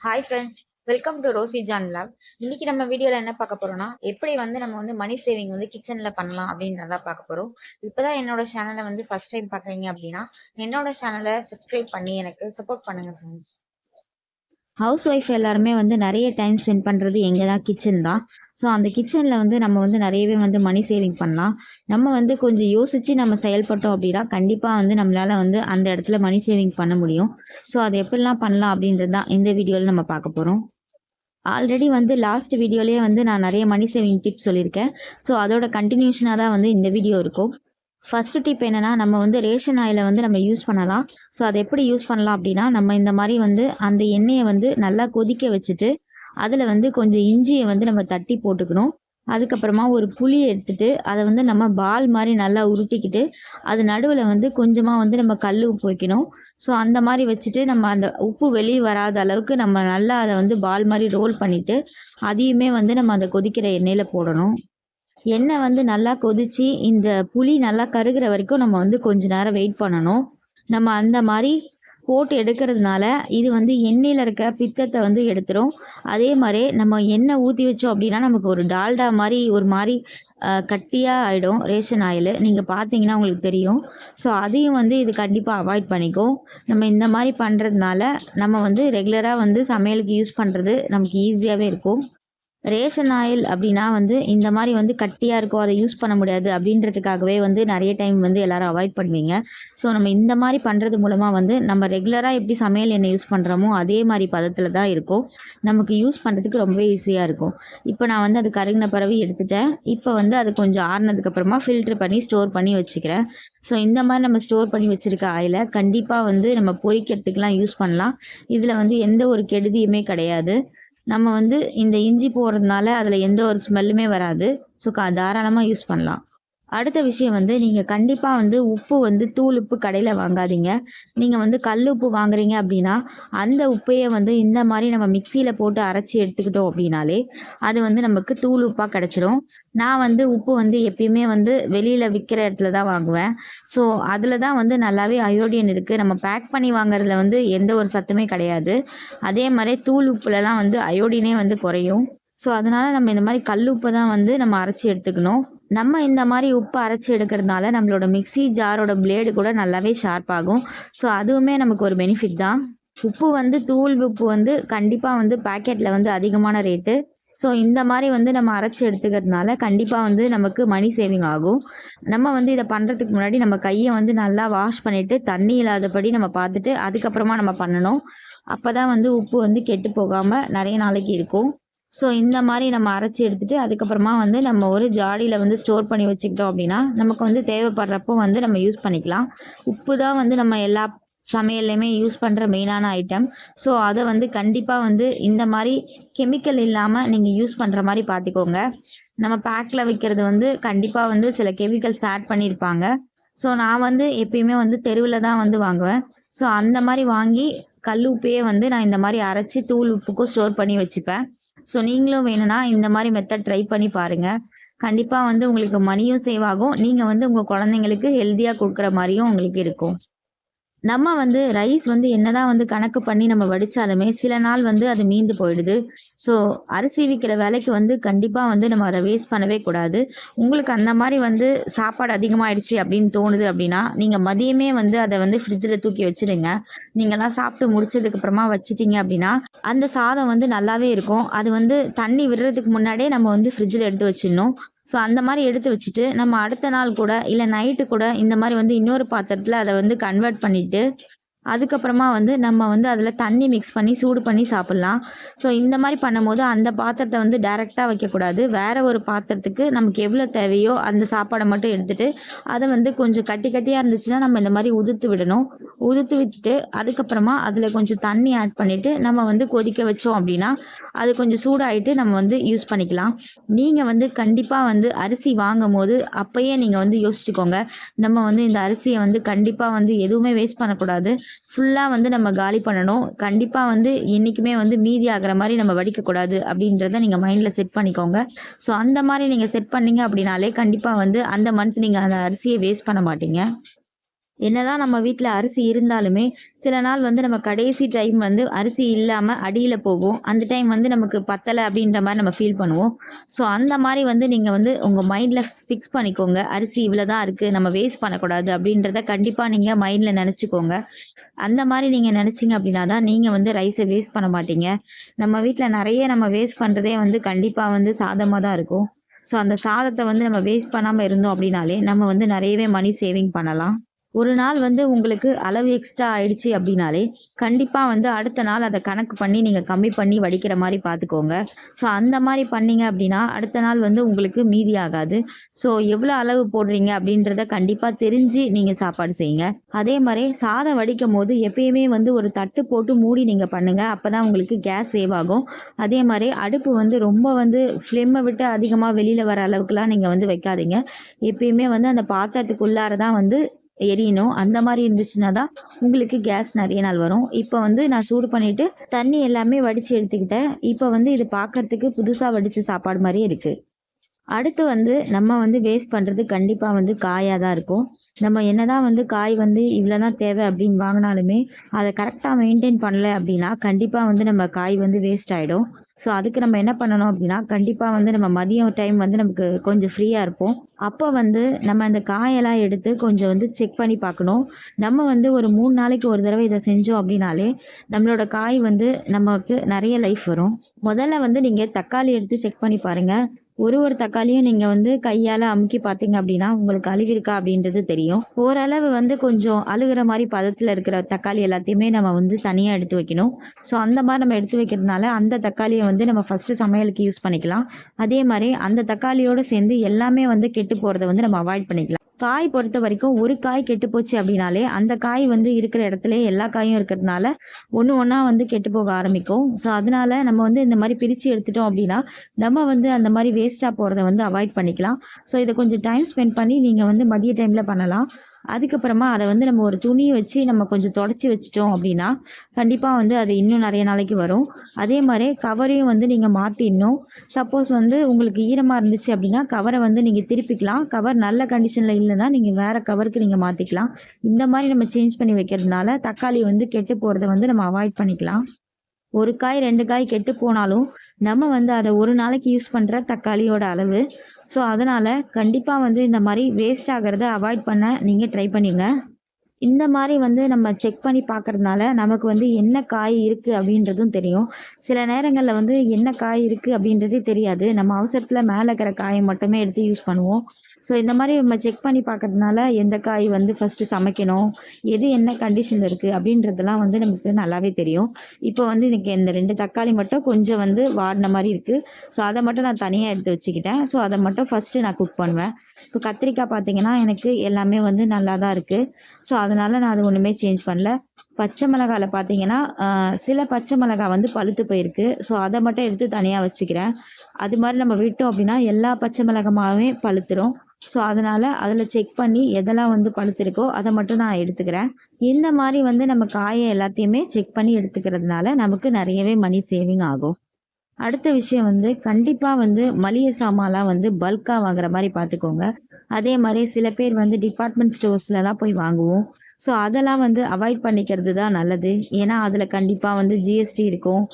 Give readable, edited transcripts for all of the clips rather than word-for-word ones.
Hi friends, welcome to Rosie John vlog. இன்னைக்கு நம்ம வீடியோவில் என்ன பார்க்க போறோம்னா, எப்படி வந்து நம்ம வந்து மணி சேவிங் வந்து கிச்சனில் பண்ணலாம் அப்படின்றத பார்க்க போகிறோம். இப்போதான் என்னோட சேனலை வந்து ஃபர்ஸ்ட் டைம் பார்க்குறீங்க அப்படின்னா, என்னோட சேனலை சப்ஸ்கிரைப் பண்ணி எனக்கு சப்போர்ட் பண்ணுங்க ஃப்ரெண்ட்ஸ். ஹவுஸ் ஒய்ஃப் எல்லாருமே வந்து நிறைய டைம் ஸ்பெண்ட் பண்ணுறது எங்கே தான் கிச்சன் தான். ஸோ அந்த கிச்சனில் வந்து நம்ம வந்து நிறையவே வந்து மணி சேவிங் பண்ணலாம். நம்ம வந்து கொஞ்சம் யோசித்து நம்ம செயல்பட்டோம் அப்படின்னா கண்டிப்பாக வந்து நம்மளால் வந்து அந்த இடத்துல மணி சேவிங் பண்ண முடியும். ஸோ அது எப்படிலாம் பண்ணலாம் அப்படின்றது தான் இந்த வீடியோவில் நம்ம பார்க்க போகிறோம். ஆல்ரெடி வந்து லாஸ்ட் வீடியோலேயே வந்து நான் நிறைய மணி சேவிங் டிப்ஸ் சொல்லியிருக்கேன். ஸோ அதோட கண்டினியூஷனாக தான் வந்து இந்த வீடியோ இருக்கும். ஃபஸ்ட்டு டிப் என்னென்னா, நம்ம வந்து ரேஷன் ஆயிலை வந்து நம்ம யூஸ் பண்ணலாம். ஸோ அதை எப்படி யூஸ் பண்ணலாம் அப்படின்னா, நம்ம இந்த மாதிரி வந்து அந்த எண்ணெயை வந்து நல்லா கொதிக்க வச்சுட்டு அதில் வந்து கொஞ்சம் இஞ்சியை வந்து நம்ம தட்டி போட்டுக்கணும். அதுக்கப்புறமா ஒரு புளி எடுத்துட்டு அதை வந்து நம்ம பால் மாதிரி நல்லா உருட்டிக்கிட்டு அது நடுவில் வந்து கொஞ்சமாக வந்து நம்ம கல் உப்பு வைக்கணும். ஸோ அந்த மாதிரி வச்சுட்டு நம்ம அந்த உப்பு வெளியே வராத அளவுக்கு நம்ம நல்லா அதை வந்து பால் மாதிரி ரோல் பண்ணிவிட்டு அதையுமே வந்து நம்ம அந்த கொதிக்கிற எண்ணெயில் போடணும். எண்ணெய் வந்து நல்லா கொதித்து இந்த புளி நல்லா கருகிற வரைக்கும் நம்ம வந்து கொஞ்ச நேரம் வெயிட் பண்ணணும். நம்ம அந்த மாதிரி போட்டு எடுக்கிறதுனால இது வந்து எண்ணெயில் இருக்க பித்தத்தை வந்து எடுத்துரும். அதே மாதிரி நம்ம எண்ணெய் ஊற்றி வச்சோம் அப்படின்னா நமக்கு ஒரு டால்டா மாதிரி ஒரு மாதிரி கட்டியாக ஆகிடும் ரேஷன் ஆயில். நீங்கள் பார்த்தீங்கன்னா உங்களுக்கு தெரியும். ஸோ அதையும் வந்து இது கண்டிப்பாக அவாய்ட் பண்ணிக்கோ. நம்ம இந்த மாதிரி பண்ணுறதுனால நம்ம வந்து ரெகுலராக வந்து சமையலுக்கு யூஸ் பண்ணுறது நமக்கு ஈஸியாகவே இருக்கும். ரேஷன் ஆயில் அப்படின்னா வந்து இந்த மாதிரி வந்து கட்டியாக இருக்கும், அதை யூஸ் பண்ண முடியாது அப்படின்றதுக்காகவே வந்து நிறைய டைம் வந்து எல்லோரும் அவாய்ட் பண்ணுவீங்க. ஸோ நம்ம இந்த மாதிரி பண்ணுறது மூலமாக வந்து நம்ம ரெகுலராக எப்படி சமையல் எண்ணெய் யூஸ் பண்ணுறோமோ அதே மாதிரி பதத்தில் தான் இருக்கும். நமக்கு யூஸ் பண்ணுறதுக்கு ரொம்பவே ஈஸியாக இருக்கும். இப்போ நான் வந்து அது கருகின பிறகு எடுத்துட்டேன். இப்போ வந்து அது கொஞ்சம் ஆறுனதுக்கப்புறமா ஃபில்ட்ரு பண்ணி ஸ்டோர் பண்ணி வச்சுக்கிறேன். ஸோ இந்த மாதிரி நம்ம ஸ்டோர் பண்ணி வச்சுருக்க ஆயிலை கண்டிப்பாக வந்து நம்ம பொரிக்கிறதுக்கெலாம் யூஸ் பண்ணலாம். இதில் வந்து எந்த ஒரு கெடுதியுமே கிடையாது. நம்ம வந்து இந்த இஞ்சி போடுறதுனால அதில் எந்த ஒரு ஸ்மெல்லுமே வராது. ஸோ தாராளமாக யூஸ் பண்ணலாம். அடுத்த விஷயம் வந்து நீங்கள் கண்டிப்பாக வந்து உப்பு வந்து தூள் உப்பு கடையில் வாங்காதீங்க. நீங்கள் வந்து கல் உப்பு வாங்குறீங்க அப்படின்னா அந்த உப்பையே வந்து இந்த மாதிரி நம்ம மிக்சியில் போட்டு அரைச்சி எடுத்துக்கிட்டோம் அப்படின்னாலே அது வந்து நமக்கு தூள் உப்பாக கிடச்சிரும். நான் வந்து உப்பு வந்து எப்பயுமே வந்து வெளியில் விற்கிற இடத்துல தான் வாங்குவேன். ஸோ அதில் தான் வந்து நல்லாவே அயோடின் இருக்குது. நம்ம பேக் பண்ணி வாங்குறதுல வந்து எந்த ஒரு சத்துமே கிடையாது. அதே மாதிரி தூள் உப்புலலாம் வந்து அயோடினே வந்து குறையும். ஸோ அதனால் நம்ம இந்த மாதிரி கல் உப்பை தான் வந்து நம்ம அரைச்சி எடுத்துக்கணும். நம்ம இந்த மாதிரி உப்பு அரைச்சி எடுக்கிறதுனால நம்மளோட மிக்ஸி ஜாரோட பிளேடு கூட நல்லாவே ஷார்ப் ஆகும். ஸோ அதுவுமே நமக்கு ஒரு பெனிஃபிட் தான். உப்பு வந்து தூள் உப்பு வந்து கண்டிப்பாக வந்து பேக்கெட்டில் வந்து அதிகமான ரேட்டு. ஸோ இந்த மாதிரி வந்து நம்ம அரைச்சி எடுத்துக்கிறதுனால கண்டிப்பாக வந்து நமக்கு மணி சேவிங் ஆகும். நம்ம வந்து இதை பண்ணுறதுக்கு முன்னாடி நம்ம கையை வந்து நல்லா வாஷ் பண்ணிவிட்டு தண்ணி இல்லாதபடி நம்ம பார்த்துட்டு அதுக்கப்புறமா நம்ம பண்ணணும். அப்போ தான் வந்து உப்பு வந்து கெட்டு போகாமல் நிறைய நாளைக்கு இருக்கும். ஸோ இந்த மாதிரி நம்ம அரைச்சி எடுத்துகிட்டு அதுக்கப்புறமா வந்து நம்ம ஒரு ஜாடியில் வந்து ஸ்டோர் பண்ணி வச்சுக்கிட்டோம் அப்படின்னா நமக்கு வந்து தேவைப்படுறப்போ வந்து நம்ம யூஸ் பண்ணிக்கலாம். உப்பு தான் வந்து நம்ம எல்லா சமையல்லையுமே யூஸ் பண்ணுற மெயினான ஐட்டம். ஸோ அதை வந்து கண்டிப்பாக வந்து இந்த மாதிரி கெமிக்கல் இல்லாமல் நீங்கள் யூஸ் பண்ணுற மாதிரி பார்த்துக்கோங்க. நம்ம பேக்கில் விற்கிறது வந்து கண்டிப்பாக வந்து சில கெமிக்கல்ஸ் ஆட் பண்ணியிருப்பாங்க. ஸோ நான் வந்து எப்பயுமே வந்து தெருவில் தான் வந்து வாங்குவேன். ஸோ அந்த மாதிரி வாங்கி கல் உப்பையே வந்து நான் இந்த மாதிரி அரைச்சி தூள் உப்புக்கும் ஸ்டோர் பண்ணி வச்சுப்பேன். ஸோ நீங்களும் வேணும்னா இந்த மாதிரி மெத்தட் ட்ரை பண்ணி பாருங்கள். கண்டிப்பாக வந்து உங்களுக்கு மணியும் சேவ் ஆகும். நீங்கள் வந்து உங்கள் குழந்தைங்களுக்கு ஹெல்த்தியாக கொடுக்குற மாதிரியும் உங்களுக்கு இருக்கும். நம்ம வந்து ரைஸ் வந்து என்னதான் வந்து கணக்கு பண்ணி நம்ம வடித்தாலுமே சில நாள் வந்து அது மீந்து போயிடுது. ஸோ அரிசி விற்கிற வேலைக்கு வந்து கண்டிப்பாக வந்து நம்ம அதை வேஸ்ட் பண்ணவே கூடாது. உங்களுக்கு அந்த மாதிரி வந்து சாப்பாடு அதிகமாகிடுச்சு அப்படின்னு தோணுது அப்படின்னா நீங்கள் மதியமே வந்து அதை வந்து ஃப்ரிட்ஜில் தூக்கி வச்சுடுங்க. நீங்கள்லாம் சாப்பிட்டு முடிச்சதுக்கப்புறமா வச்சிட்டிங்க அப்படின்னா அந்த சாதம் வந்து நல்லாவே இருக்கும். அது வந்து தண்ணி விடுறதுக்கு முன்னாடியே நம்ம வந்து ஃப்ரிட்ஜில் எடுத்து வச்சிடணும். ஸோ அந்த மாதிரி எடுத்து வச்சுட்டு நம்ம அடுத்த நாள் கூட இல்லை நைட்டு கூட இந்த மாதிரி வந்து இன்னொரு பாத்திரத்தில் அதை வந்து கன்வெர்ட் பண்ணிவிட்டு அதுக்கப்புறமா வந்து நம்ம வந்து அதில் தண்ணி மிக்ஸ் பண்ணி சூடு பண்ணி சாப்பிட்லாம். ஸோ இந்த மாதிரி பண்ணும்போது அந்த பாத்திரத்தை வந்து டைரெக்டாக வைக்கக்கூடாது. வேறு ஒரு பாத்திரத்துக்கு நமக்கு எவ்வளோ தேவையோ அந்த சாப்பாடை மட்டும் எடுத்துகிட்டு அதை வந்து கொஞ்சம் கட்டி கட்டியாக இருந்துச்சுன்னா நம்ம இந்த மாதிரி உதிர்த்து விடணும். உதிர்த்து விட்டுட்டு அதுக்கப்புறமா அதில் கொஞ்சம் தண்ணி ஆட் பண்ணிவிட்டு நம்ம வந்து கொதிக்க வச்சோம் அப்படின்னா அது கொஞ்சம் சூடாகிட்டு நம்ம வந்து யூஸ் பண்ணிக்கலாம். நீங்கள் வந்து கண்டிப்பாக வந்து அரிசி வாங்கும் போது அப்போயே நீங்கள் வந்து யோசிச்சுக்கோங்க. நம்ம வந்து இந்த அரிசியை வந்து கண்டிப்பாக வந்து எதுவுமே வேஸ்ட் பண்ணக்கூடாது. ஃபுல்லாக வந்து நம்ம காலி பண்ணணும். கண்டிப்பாக வந்து என்றைக்குமே வந்து மீதி ஆகிற மாதிரி நம்ம வடிக்கக்கூடாது அப்படின்றத நீங்கள் மைண்டில் செட் பண்ணிக்கோங்க. ஸோ அந்த மாதிரி நீங்கள் செட் பண்ணீங்க அப்படின்னாலே கண்டிப்பாக வந்து அந்த மந்த் நீங்கள் அந்த அரிசியை வேஸ்ட் பண்ண மாட்டீங்க. என்னதான் நம்ம வீட்ல அரிசி இருந்தாலுமே, சில நாள் வந்து நம்ம கடைசி டைம் வந்து அரிசி இல்லாம அடியில போகும். அந்த டைம் வந்து நமக்கு பத்தல அப்படின்ற மாரி நம்ம ஃபீல் பண்ணுவோம். ஸோ அந்த மாரி வந்து நீங்க வந்து உங்க மைண்ட்ல ஃபிக்ஸ் பண்ணிக்கோங்க. அரிசி இவ்வளோ தான் இருக்கு. நம்ம வேஸ்ட் பண்ணக்கூடாது அப்படின்றத கண்டிப்பா நீங்க மைண்ட்ல நெனச்சுக்கோங்க. அந்த மாரி நீங்க நெனச்சீங்க அப்படின்னா தான் நீங்க வந்து ரைஸ வேஸ்ட் பண்ண மாட்டீங்க. நம்ம வீட்ல நெறைய நம்ம வேஸ்ட் பண்றதே வந்து கண்டிப்பா வந்து சாதமா தான் இருக்கும். ஸோ அந்த சாதத்த வந்து நம்ம வேஸ்ட் பண்ணாம இருந்தோம் அப்படின்னாலே, நம்ம வந்து நெறையவே மணி சேவிங் பண்ணலாம். ஒரு நாள் வந்து உங்களுக்கு அளவு எக்ஸ்ட்ரா ஆயிடுச்சு அப்படின்னாலே, கண்டிப்பா வந்து அடுத்த நாள் அத கணக்கு பண்ணி நீங்க கம்மி பண்ணி வடிக்கிற மாரி பார்த்துக்கோங்க. ஸோ அந்த மாரி பண்ணீங்க அப்படின்னா, அடுத்த நாள் வந்து உங்களுக்கு மீதி ஆகாது. ஸோ எவ்வளோ அளவு போடுறீங்க அப்படின்றத கண்டிப்பா தெரிஞ்சு நீங்க சாப்பாடு செய்யுங்க. அதே மாரி சாதம் வடிக்கும்போது எப்பயுமே வந்து ஒரு தட்டு போட்டு மூடி நீங்க பண்ணுங்க. அப்பதான் உங்களுக்கு கேஸ் சேவ் ஆகும். அதே மாரி அடுப்பு வந்து ரொம்ப வந்து ஃப்ளேம்ம விட்டு அதிகமா வெளியில வர அளவுக்குலாம் நீங்க வந்து வைக்காதீங்க. எப்பயுமே வந்து அந்த பாத்திரத்துக்குள்ளார தான் வந்து எரியணும். அந்த மாரி இருந்துச்சுன்னா தான் உங்களுக்கு கேஸ் நெறைய நாள் வரும். இப்ப வந்து நான் சூடு பண்ணிட்டு தண்ணி எல்லாமே வடிச்சு எடுத்துக்கிட்டேன். இப்ப வந்து இது பார்க்கறதுக்கு புதுசா வடிச்ச சாப்பாடு மாரியே இருக்கு. அடுத்து வந்து நம்ம வந்து வேஸ்ட் பண்றது கண்டிப்பா வந்து காயா தான் இருக்கும். நம்ம என்னதான் வந்து காய் வந்து இவ்வளோ தான் தேவை அப்படின்னு வாங்குனாலுமே, அத கரெக்ட்டா மெயின்டெயின் பண்ணல அப்படின்னா, கண்டிப்பா வந்து நம்ம காய் வந்து வேஸ்ட் ஆயிடும். ஸோ அதுக்கு நம்ம என்ன பண்ணணும் அப்படின்னா, கண்டிப்பா வந்து நம்ம மதியம் டைம் வந்து நமக்கு கொஞ்சம் ஃப்ரீயா இருப்போம். அப்போ வந்து நம்ம அந்த காயெல்லாம் எடுத்து கொஞ்சம் வந்து செக் பண்ணி பார்க்கணும். நம்ம வந்து ஒரு 3 நாளைக்கு ஒரு தடவை இத செஞ்சோம் அப்படின்னாலே, நம்மளோட காய் வந்து நமக்கு நெறைய லைஃப் வரும். முதல்ல வந்து நீங்க தக்காளி எடுத்து செக் பண்ணி பாருங்க. ஒரு தக்காளியும் நீங்க வந்து கையால அமுக்கி பார்த்தீங்க அப்படின்னா, உங்களுக்கு அழுகியிருக்கா அப்படின்றது தெரியும். ஓரளவு வந்து கொஞ்சம் அழுகுற மாரி பதத்துல இருக்கிற தக்காளி எல்லாத்தையுமே நம்ம வந்து தனியா எடுத்து வைக்கணும். ஸோ அந்த மாரி நம்ம எடுத்து வைக்கிறதுனால, அந்த தக்காளிய வந்து நம்ம ஃபர்ஸ்ட்டு சமையலுக்கு யூஸ் பண்ணிக்கலாம். அதே மாரி அந்த தக்காளியோட சேர்ந்து எல்லாமே வந்து கெட்டு போறத வந்து நம்ம அவாய்ட் பண்ணிக்கலாம். காய் பொறுத்தவரைக்கும் ஒரு காய் கெட்டு போச்சு அப்படின்னாலே, அந்த காய் வந்து இருக்கிற இடத்துலயே எல்லா காயும் இருக்கிறதுனால, ஒண்ணு ஒண்ணா வந்து கெட்டு போக ஆரம்பிக்கும். ஸோ அதனால நம்ம வந்து இந்த மாரி பிரிச்சு எடுத்துட்டோம் அப்படின்னா, நம்ம வந்து அந்த மாரி வேஸ்ட்டா போறத வந்து அவாய்ட் பண்ணிக்கலாம். ஸோ இத கொஞ்சம் டைம் ஸ்பெண்ட் பண்ணி நீங்க வந்து மதிய டைம்ல பண்ணலாம். அதுக்கப்புறமா அத வந்து நம்ம ஒரு துணி வச்சு நம்ம கொஞ்சம் தொடச்சு வச்சுட்டோம் அப்படின்னா, கண்டிப்பா வந்து அது இன்னும் நெறைய நாளைக்கு வரும். அதே மாரி கவரையும் வந்து நீங்க மாத்திடணும். சப்போஸ் வந்து உங்களுக்கு ஈரமா இருந்துச்சு அப்படின்னா, கவர வந்து நீங்க திருப்பிக்கலாம். கவர் நல்ல கண்டிஷன்ல இல்லன்னா, நீங்க வேற கவருக்கு நீங்க மாத்திக்கலாம். இந்த மாரி நம்ம சேஞ்ச் பண்ணி வைக்கிறதுனால, தக்காளி வந்து கெட்டு போறத வந்து நம்ம அவாய்ட் பண்ணிக்கலாம். 1 காய், 2 காய் கெட்டு போனாலும், நம்ம வந்து அத ஒரு நாளைக்கு யூஸ் பண்ற தக்காளியோட அளவு. ஸோ, அதனால கண்டிப்பா வந்து இந்த மாரி வேஸ்ட் ஆகுறத அவாய்ட் பண்ண நீங்க ட்ரை பண்ணுங்க. இந்த மாரி வந்து நம்ம செக் பண்ணி பார்க்கறதுனால, நமக்கு வந்து என்ன காய் இருக்கு அப்படின்றதும் தெரியும். சில நேரங்கள்ல வந்து என்ன காய் இருக்கு அப்படின்றதே தெரியாது. நம்ம அவசரத்துல மேல இருக்கிற காய மட்டுமே எடுத்து யூஸ் பண்ணுவோம். ஸோ இந்த மாரி நம்ம செக் பண்ணி பார்க்கறதுனால, எந்த காய் வந்து ஃபர்ஸ்ட்டு சமைக்கணும், எது என்ன கண்டிஷன்ல இருக்கு அப்படின்றதெல்லாம் வந்து நமக்கு நல்லாவே தெரியும். இப்போ வந்து எனக்கு இந்த 2 தக்காளி மட்டும் கொஞ்சம் வந்து வாடின மாரி இருக்கு. ஸோ அத மட்டும் நான் தனியா எடுத்து வச்சுக்கிட்டேன். ஸோ அத மட்டும் ஃபர்ஸ்ட்டு நான் குக் பண்ணுவேன். இப்போ கத்திரிக்காய் பார்த்தீங்கன்னா, எனக்கு எல்லாமே வந்து நல்லா தான் இருக்கு. ஸோ, அதனால நான் அது ஒண்ணுமே சேஞ்ச் பண்ணல. பச்சை மிளகால பார்த்தீங்கன்னா, சில பச்சை மிளகா வந்து பழுத்து போயிருக்கு. ஸோ, அத மட்டும் எடுத்து தனியா வச்சுக்கிறேன். அது மாரி நம்ம விட்டோம் அப்டின்னா, எல்லா பச்சை மிளகாமாவே பழுத்துரும். ஸோ, அதனால அதில செக் பண்ணி எதெல்லாம் வந்து பழுத்திருக்கோ, அத மட்டும் நான் எடுத்துக்கிறேன். இந்த மாரி வந்து நம்ம காய எல்லாத்தையுமே செக் பண்ணி எடுத்துக்கிறதுனால, நமக்கு நெறையவே மணி சேவிங் ஆகும். அடுத்த விஷயம் வந்து கண்டிப்பா வந்து மளிகை சாமான்லாம் வந்து பல்க்கா வாங்குற மாரி பார்த்துக்கோங்க. அதே மாரி சில பேர் வந்து டிபார்ட்மெண்ட் ஸ்டோர்ஸ்லலாம் போய் வாங்குவோம். ஸோ அதெல்லாம் வந்து அவாய்ட் பண்ணிக்கிறது தான் நல்லது. ஏன்னா, அதில கண்டிப்பா வந்து ஜிஎஸ்டி இருக்கும்.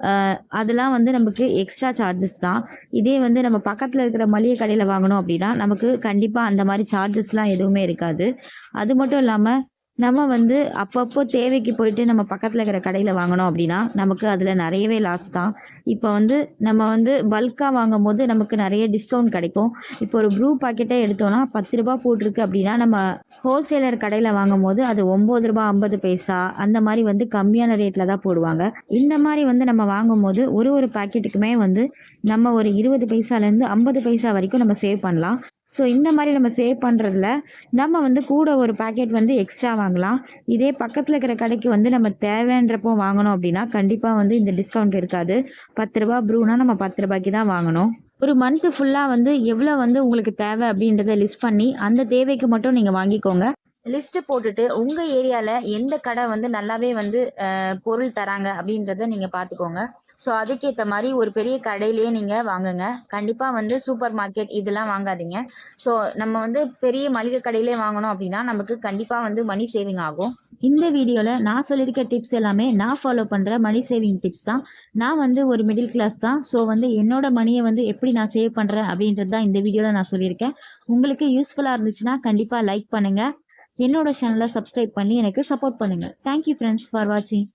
அ அதெல்லாம் வந்து நமக்கு எக்ஸ்ட்ரா சார்ஜஸ் தான். இதே வந்து நம்ம பக்கத்தில இருக்கிற மளிகை கடையில வாங்குனோம் அப்டின்னா, நமக்கு கண்டிப்பா அந்த மாரி சார்ஜஸ்லாம் எதுவுமே இருக்காது. அது மட்டும் இல்லாம நம்ம வந்து அப்பப்போ தேவைக்கு போயிட்டு நம்ம பக்கத்துல இருக்கிற கடையில வாங்குனோம் அப்படின்னா, நமக்கு அதுல நெறையவே லாஸ் தான். இப்ப வந்து நம்ம வந்து பல்க்கா வாங்கும்போது நமக்கு நெறைய டிஸ்கவுண்ட் கிடைக்கும். இப்போ ஒரு ப்ரூ பாக்கெட்டே எடுத்தோம்னா ரூ. 10 போட்டிருக்கு அப்படின்னா, நம்ம ஹோல்சேலர் கடையில வாங்கும்போது அது ரூ. 9.50 அந்த மாரி வந்து கம்மியான ரேட்ல தான் போடுவாங்க. இந்த மாரி வந்து நம்ம வாங்கும்போது ஒரு பாக்கெட்டுக்குமே வந்து நம்ம ஒரு 20 பைசாலேருந்து 50 பைசா வரைக்கும் நம்ம சேவ் பண்ணலாம். ஸோ இந்த மாரி நம்ம சேவ் பண்றதுல நம்ம வந்து கூட ஒரு பாக்கெட் வந்து எக்ஸ்ட்ரா வாங்கலாம். இதே பக்கத்துல இருக்கிற கடைக்கு வந்து நம்ம தேவைன்றப்போ வாங்குனோம் அப்படின்னா, கண்டிப்பா வந்து இந்த டிஸ்கவுண்ட் இருக்காது. ரூ. 10 ப்ரூனா நம்ம ரூ. 10க்கு தான் வாங்கணும். ஒரு மந்த் ஃபுல்லா வந்து எவ்வளோ வந்து உங்களுக்கு தேவை அப்படின்றத லிஸ்ட் பண்ணி, அந்த தேவைக்கு மட்டும் நீங்க வாங்கிக்கோங்க. லிஸ்ட்டு போட்டுட்டு உங்கள் ஏரியாவில் எந்த கடை வந்து நல்லாவே வந்து பொருள் தராங்க அப்படின்றத நீங்கள் பார்த்துக்கோங்க. ஸோ அதுக்கேற்ற மாதிரி ஒரு பெரிய கடையிலேயே நீங்கள் வாங்குங்க. கண்டிப்பாக வந்து சூப்பர் மார்க்கெட் இதெல்லாம் வாங்காதீங்க. ஸோ நம்ம வந்து பெரிய மளிகை கடையிலே வாங்கணும் அப்படின்னா நமக்கு கண்டிப்பாக வந்து மணி சேவிங் ஆகும். இந்த வீடியோவில் நான் சொல்லியிருக்க டிப்ஸ் எல்லாமே நான் ஃபாலோ பண்ணுற மணி சேவிங் டிப்ஸ் தான். நான் வந்து ஒரு மிடில் கிளாஸ் தான். ஸோ வந்து என்னோட மணியை வந்து எப்படி நான் சேவ் பண்ணுறேன் அப்படின்றது தான் இந்த வீடியோவில் நான் சொல்லியிருக்கேன். உங்களுக்கு யூஸ்ஃபுல்லாக இருந்துச்சுன்னா கண்டிப்பாக லைக் பண்ணுங்கள். என்னோட சேனலை சப்ஸ்கிரைப் பண்ணி எனக்கு சப்போர்ட் பண்ணுங்கள். தேங்க்யூ ஃப்ரெண்ட்ஸ் ஃபார் வாட்சிங்.